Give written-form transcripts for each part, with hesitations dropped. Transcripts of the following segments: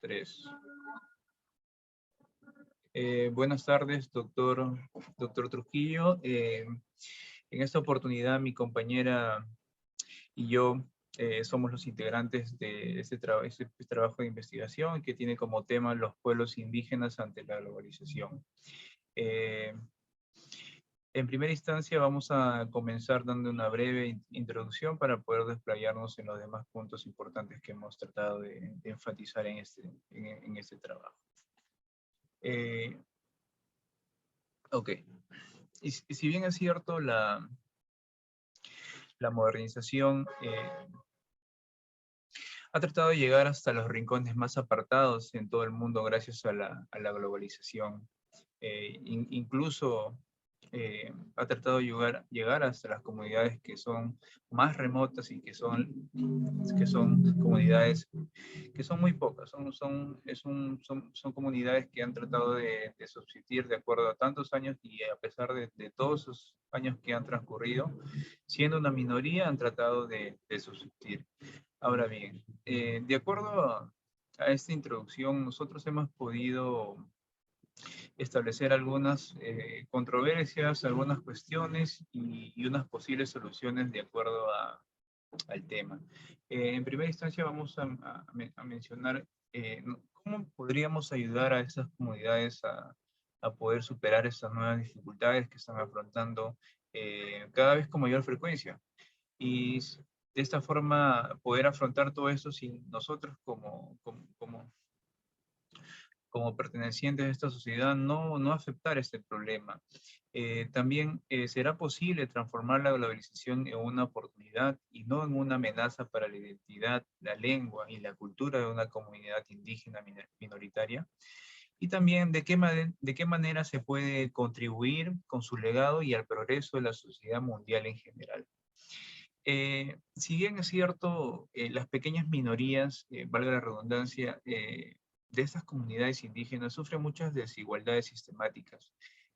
Tres. Buenas tardes, doctor Trujillo. En esta oportunidad, mi compañera y yo somos los integrantes de este trabajo de investigación que tiene como tema los pueblos indígenas ante la globalización. Eh, en primera instancia, vamos a comenzar dando una breve introducción para poder desplayarnos en los demás puntos importantes que hemos tratado de enfatizar en este trabajo. Ok. Y si bien es cierto, la modernización ha tratado de llegar hasta los rincones más apartados en todo el mundo gracias a la globalización. Incluso ha tratado de llegar hasta las comunidades que son más remotas y que son comunidades que son muy pocas, son comunidades que han tratado de subsistir de acuerdo a tantos años y a pesar de todos esos años que han transcurrido, siendo una minoría, han tratado de subsistir. Ahora bien, de acuerdo a esta introducción, nosotros hemos podido establecer algunas controversias, algunas cuestiones y unas posibles soluciones de acuerdo al tema. En primera instancia vamos a mencionar cómo podríamos ayudar a esas comunidades a poder superar estas nuevas dificultades que están afrontando cada vez con mayor frecuencia. Y de esta forma poder afrontar todo esto sin nosotros como pertenecientes a esta sociedad no aceptar este problema. También será posible transformar la globalización en una oportunidad y no en una amenaza para la identidad, la lengua y la cultura de una comunidad indígena minoritaria. Y también de qué manera se puede contribuir con su legado y al progreso de la sociedad mundial en general. Si bien es cierto, las pequeñas minorías, valga la redundancia, de estas comunidades indígenas sufren muchas desigualdades sistemáticas.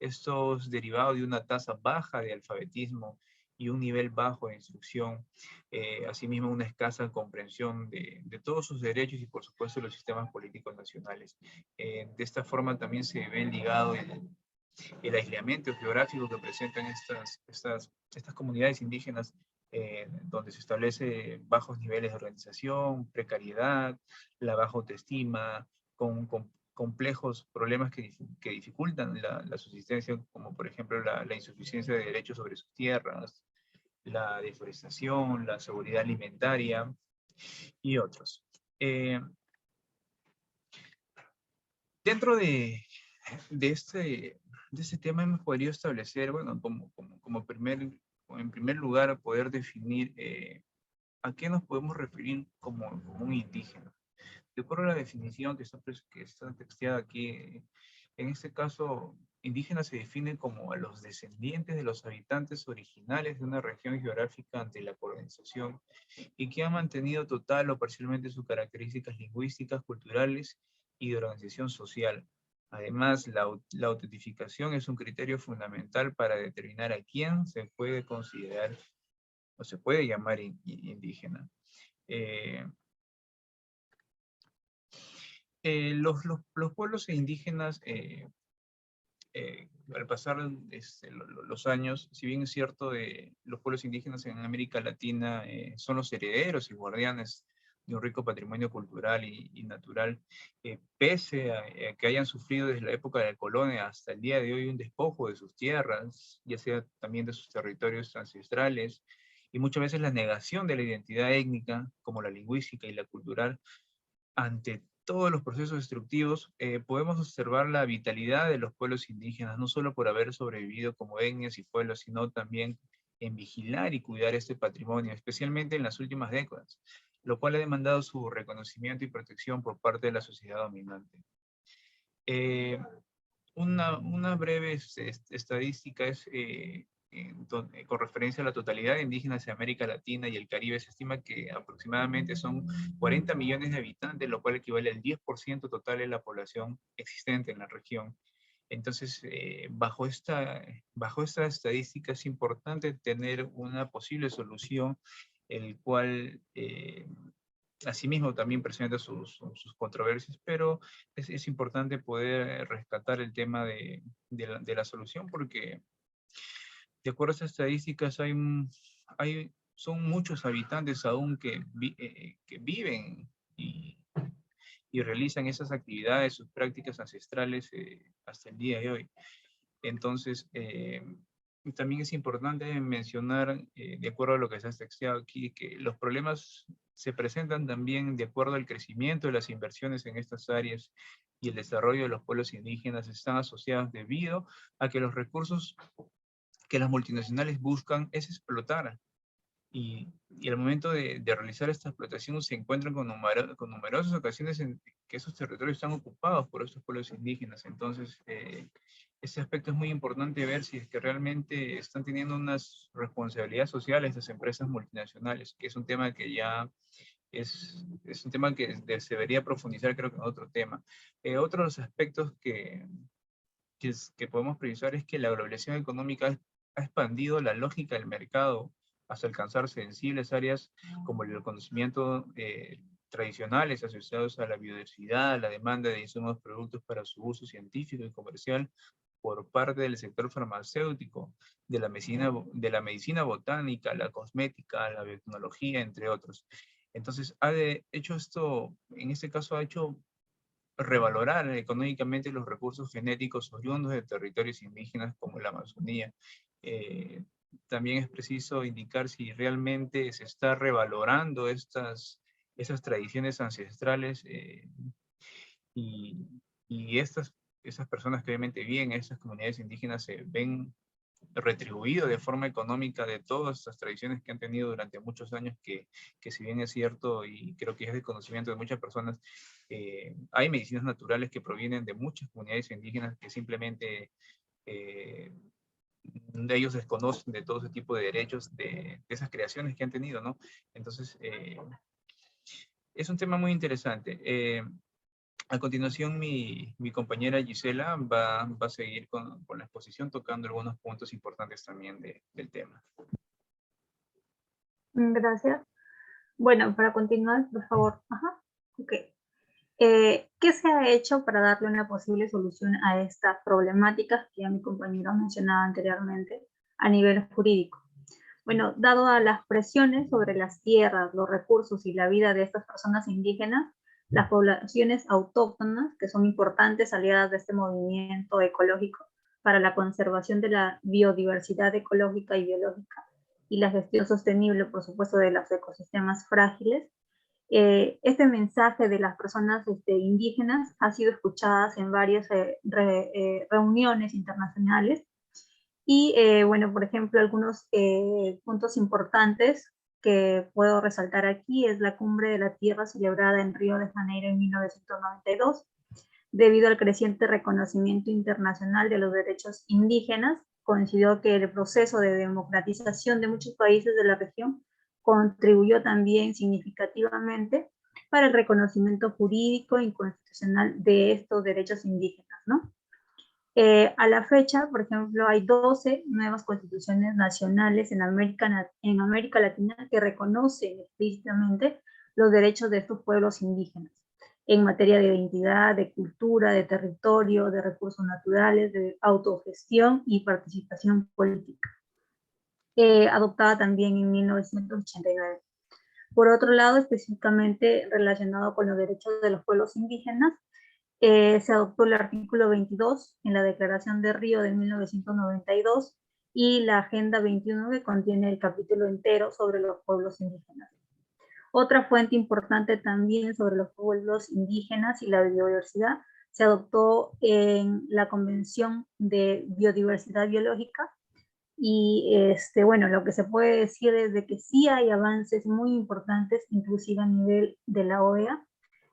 Esto es derivado de una tasa baja de alfabetismo y un nivel bajo de instrucción, asimismo una escasa comprensión de todos sus derechos y por supuesto los sistemas políticos nacionales. De esta forma también se ve ligado el aislamiento geográfico que presentan estas comunidades indígenas, donde se establece bajos niveles de organización, precariedad, la baja autoestima, con complejos problemas que dificultan la subsistencia, como por ejemplo la insuficiencia de derechos sobre sus tierras, la deforestación, la seguridad alimentaria y otros. Dentro de este tema hemos podido establecer, bueno, en primer lugar, poder definir a qué nos podemos referir como un indígena. De acuerdo a la definición que está texteada aquí, en este caso, indígena se define como a los descendientes de los habitantes originales de una región geográfica ante la colonización y que han mantenido total o parcialmente sus características lingüísticas, culturales y de organización social. Además, la autentificación es un criterio fundamental para determinar a quién se puede considerar o se puede llamar indígena. Los pueblos indígenas, al pasar los años, si bien es cierto, los pueblos indígenas en América Latina son los herederos y guardianes de un rico patrimonio cultural y natural, pese a que hayan sufrido desde la época de la colonia hasta el día de hoy un despojo de sus tierras, ya sea también de sus territorios ancestrales, y muchas veces la negación de la identidad étnica, como la lingüística y la cultural, ante todos los procesos destructivos, podemos observar la vitalidad de los pueblos indígenas, no solo por haber sobrevivido como etnias y pueblos, sino también en vigilar y cuidar este patrimonio, especialmente en las últimas décadas, lo cual ha demandado su reconocimiento y protección por parte de la sociedad dominante. Una breve estadística es, con referencia a la totalidad de indígenas de América Latina y el Caribe, se estima que aproximadamente son 40 millones de habitantes, lo cual equivale al 10% total de la población existente en la región. Entonces, bajo esta estadística es importante tener una posible solución, el cual asimismo también presenta sus controversias, pero es importante poder rescatar el tema de la solución, porque de acuerdo a estas estadísticas son muchos habitantes aún que viven y realizan esas actividades, sus prácticas ancestrales hasta el día de hoy. Entonces, también es importante mencionar, de acuerdo a lo que se ha texteado aquí, que los problemas se presentan también de acuerdo al crecimiento de las inversiones en estas áreas y el desarrollo de los pueblos indígenas están asociados debido a que los recursos que las multinacionales buscan es explotar. Y al momento de realizar esta explotación se encuentran con numerosas ocasiones en que esos territorios están ocupados por estos pueblos indígenas. Entonces, ese aspecto es muy importante ver si es que realmente están teniendo unas responsabilidades sociales las empresas multinacionales, que es un tema que ya es un tema que se debería profundizar, creo que en otro tema. Otro de los aspectos que podemos precisar es que la globalización económica ha expandido la lógica del mercado hasta alcanzar sensibles áreas como el conocimiento tradicionales asociados a la biodiversidad, la demanda de insumos productos para su uso científico y comercial por parte del sector farmacéutico, de la medicina botánica, la cosmética, la biotecnología, entre otros. Entonces, hecho esto, en este caso ha hecho revalorar económicamente los recursos genéticos oriundos de territorios indígenas como la Amazonía. Eh, También es preciso indicar si realmente se está revalorando esas tradiciones ancestrales y, y esas personas que obviamente viven en esas comunidades indígenas se ven retribuido de forma económica de todas estas tradiciones que han tenido durante muchos años, que si bien es cierto y creo que es de conocimiento de muchas personas, hay medicinas naturales que provienen de muchas comunidades indígenas que simplemente eh, de ellos desconocen de todo ese tipo de derechos de esas creaciones que han tenido, ¿no? Entonces, es un tema muy interesante. A continuación, mi compañera Gisela va a seguir con la exposición tocando algunos puntos importantes también del tema. Gracias. Bueno, para continuar, por favor. Ajá. Ok. ¿Qué se ha hecho para darle una posible solución a estas problemáticas que ya mi compañero mencionaba anteriormente a nivel jurídico? Bueno, dado a las presiones sobre las tierras, los recursos y la vida de estas personas indígenas, las poblaciones autóctonas, que son importantes aliadas de este movimiento ecológico para la conservación de la biodiversidad ecológica y biológica y la gestión sostenible, por supuesto, de los ecosistemas frágiles, este mensaje de las personas indígenas ha sido escuchado en varias reuniones internacionales y, bueno, por ejemplo, algunos puntos importantes que puedo resaltar aquí es la Cumbre de la Tierra celebrada en Río de Janeiro en 1992, debido al creciente reconocimiento internacional de los derechos indígenas. Coincidió que el proceso de democratización de muchos países de la región contribuyó también significativamente para el reconocimiento jurídico y constitucional de estos derechos indígenas, ¿no? A la fecha, por ejemplo, hay 12 nuevas constituciones nacionales en América Latina que reconocen explícitamente los derechos de estos pueblos indígenas en materia de identidad, de cultura, de territorio, de recursos naturales, de autogestión y participación política, adoptada también en 1989. Por otro lado, específicamente relacionado con los derechos de los pueblos indígenas, se adoptó el artículo 22 en la Declaración de Río de 1992 y la Agenda 21 que contiene el capítulo entero sobre los pueblos indígenas. Otra fuente importante también sobre los pueblos indígenas y la biodiversidad se adoptó en la Convención de Biodiversidad Biológica y bueno, lo que se puede decir es de que sí hay avances muy importantes, inclusive a nivel de la OEA,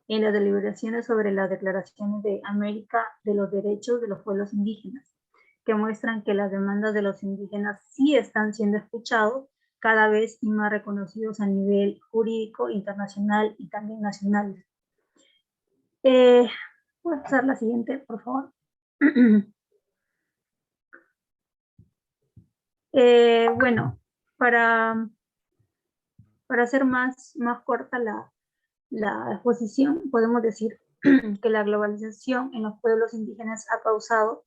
en las deliberaciones sobre las declaraciones de América de los derechos de los pueblos indígenas, que muestran que las demandas de los indígenas sí están siendo escuchados cada vez y más reconocidos a nivel jurídico, internacional y también nacional. Voy a pasar la siguiente, por favor. Bueno, para hacer más corta La exposición, podemos decir que la globalización en los pueblos indígenas ha causado,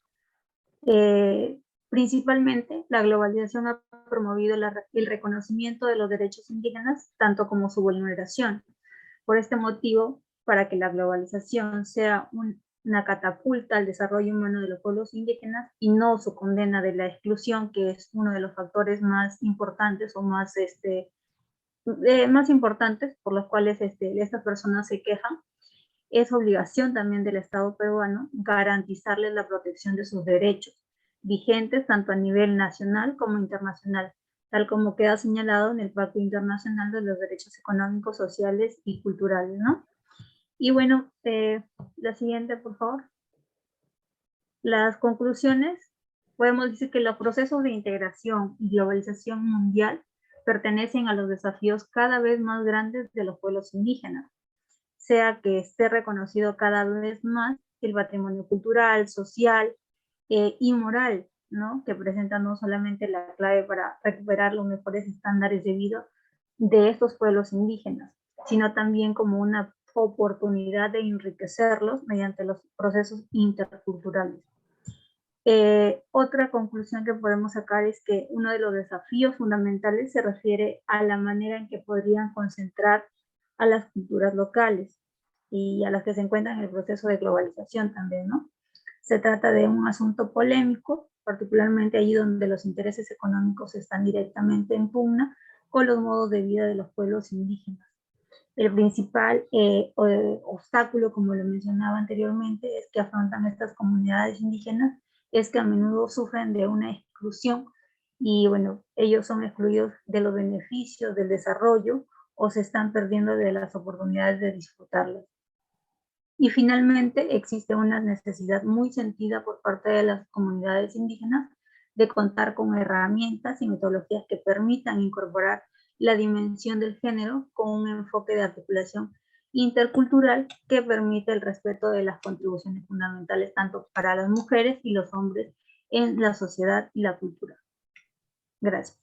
principalmente, la globalización ha promovido el reconocimiento de los derechos indígenas, tanto como su vulneración. Por este motivo, para que la globalización sea una catapulta al desarrollo humano de los pueblos indígenas y no su condena de la exclusión, que es uno de los factores más importantes o más importantes por los cuales estas personas se quejan, es obligación también del Estado peruano garantizarles la protección de sus derechos, vigentes tanto a nivel nacional como internacional, tal como queda señalado en el Pacto Internacional de los Derechos Económicos, Sociales y Culturales, ¿no? Y bueno, la siguiente, por favor. Las conclusiones, podemos decir que los procesos de integración y globalización mundial pertenecen a los desafíos cada vez más grandes de los pueblos indígenas, sea que esté reconocido cada vez más el patrimonio cultural, social y moral, ¿no? Que presenta no solamente la clave para recuperar los mejores estándares de vida de estos pueblos indígenas, sino también como una oportunidad de enriquecerlos mediante los procesos interculturales. Otra conclusión que podemos sacar es que uno de los desafíos fundamentales se refiere a la manera en que podrían concentrar a las culturas locales y a las que se encuentran en el proceso de globalización también, ¿no? Se trata de un asunto polémico, particularmente allí donde los intereses económicos están directamente en pugna con los modos de vida de los pueblos indígenas. El principal obstáculo, como lo mencionaba anteriormente, es que afrontan estas comunidades indígenas, es que a menudo sufren de una exclusión y bueno, ellos son excluidos de los beneficios del desarrollo o se están perdiendo de las oportunidades de disfrutarlos. Y finalmente existe una necesidad muy sentida por parte de las comunidades indígenas de contar con herramientas y metodologías que permitan incorporar la dimensión del género con un enfoque de articulación intercultural que permite el respeto de las contribuciones fundamentales tanto para las mujeres y los hombres en la sociedad y la cultura. Gracias.